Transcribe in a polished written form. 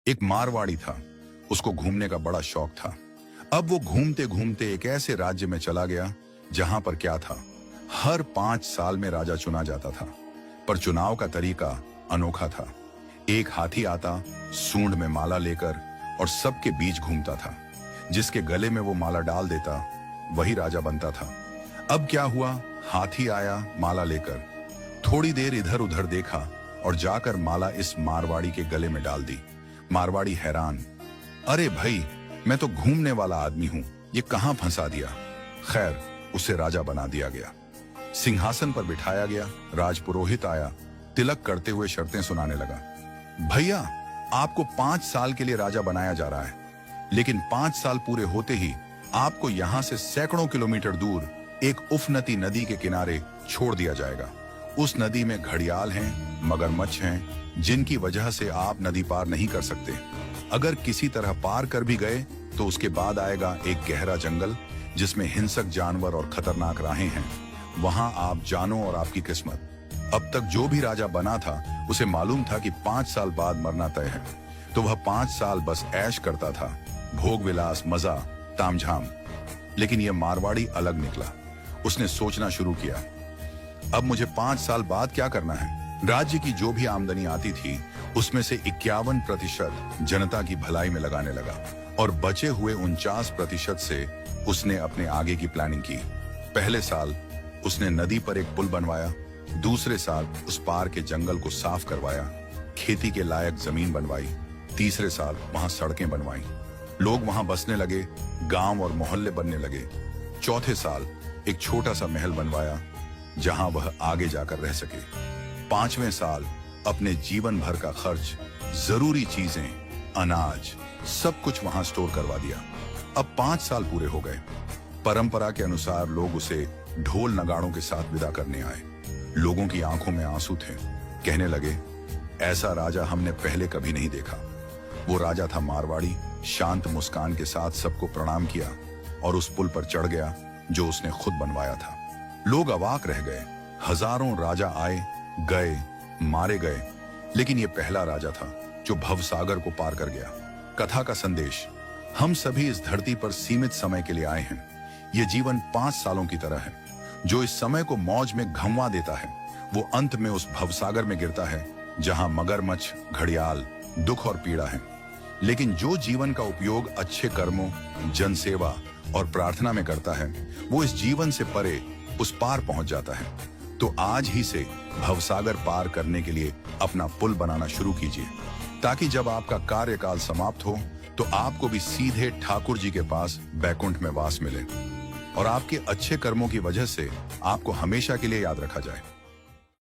एक मारवाड़ी था, उसको घूमने का बड़ा शौक था। अब वो घूमते घूमते एक ऐसे राज्य में चला गया जहां पर क्या था, हर 5 साल में राजा चुना जाता था, पर चुनाव का तरीका अनोखा था। एक हाथी आता, सूंड में माला लेकर, और सबके बीच घूमता था। जिसके गले में वो माला डाल देता वही राजा बनता था। अब क्या हुआ, हाथी आया माला लेकर, थोड़ी देर इधर उधर देखा और जाकर माला इस मारवाड़ी के गले में डाल दी। मारवाड़ी हैरान, अरे भाई, मैं तो घूमने वाला आदमी हूं, ये कहां फंसा दिया। खैर, उसे राजा बना दिया गया, सिंहासन पर बिठाया गया। राजपुरोहित आया, तिलक करते हुए शर्तें सुनाने लगा। भैया, आपको 5 साल के लिए राजा बनाया जा रहा है, लेकिन 5 साल पूरे होते ही आपको यहां से सैकड़ों किलोमीटर दूर एक उफनती नदी के किनारे छोड़ दिया जाएगा। उस नदी में घड़ियाल हैं, मगरमच्छ हैं, जिनकी वजह से आप नदी पार नहीं कर सकते। अगर किसी तरह पार कर भी गए तो उसके बाद आएगा एक गहरा जंगल जिसमें हिंसक जानवर और खतरनाक राहें हैं। वहां आप जानो और आपकी किस्मत। अब तक जो भी राजा बना था उसे मालूम था कि 5 साल बाद मरना तय है, तो वह 5 साल बस ऐश करता था, भोग विलास, मजा, तामझाम। लेकिन यह मारवाड़ी अलग निकला। उसने सोचना शुरू किया, अब मुझे 5 साल बाद क्या करना है। राज्य की जो भी आमदनी आती थी उसमें से 51% जनता की भलाई में लगाने लगा, और बचे हुए 49% से उसने अपने आगे की प्लानिंग की। पहले साल उसने नदी पर एक पुल बनवाया, दूसरे साल उस पार के जंगल को साफ करवाया, खेती के लायक जमीन बनवाई, तीसरे साल वहां सड़कें बनवाई, लोग वहां बसने लगे, गांव और मोहल्ले बनने लगे। चौथे साल एक छोटा सा महल बनवाया जहां वह आगे जाकर रह सके। 5वें साल अपने जीवन भर का खर्च, जरूरी चीजें, अनाज, सब कुछ वहां स्टोर करवा दिया। अब 5 साल पूरे हो गए। परंपरा के अनुसार लोग उसे ढोल नगाड़ों के साथ विदा करने आए। लोगों की आंखों में आंसू थे। कहने लगे, ऐसा राजा हमने पहले कभी नहीं देखा। वो राजा था मारवाड़ी, शांत मुस्कान के साथ सबको प्रणाम किया और उस पुल पर चढ़ गया जो उसने खुद बनवाया था। लोग अवाक रह गए। हजारों राजा आए गए, मारे गए, लेकिन ये पहला राजा था जो भवसागर को पार कर गया। कथा का संदेश, हम सभी इस धरती पर सीमित समय के लिए आए हैं। ये जीवन 5 सालों की तरह है। जो इस समय को मौज में घमवा देता है वो अंत में उस भवसागर में गिरता है जहां मगरमच्छ, घड़ियाल, दुख और पीड़ा है। लेकिन जो जीवन का उपयोग अच्छे कर्मों, जनसेवा और प्रार्थना में करता है वो इस जीवन से परे उस पार पहुंच जाता है। तो आज ही से भवसागर पार करने के लिए अपना पुल बनाना शुरू कीजिए, ताकि जब आपका कार्यकाल समाप्त हो तो आपको भी सीधे ठाकुर जी के पास बैकुंठ में वास मिले और आपके अच्छे कर्मों की वजह से आपको हमेशा के लिए याद रखा जाए।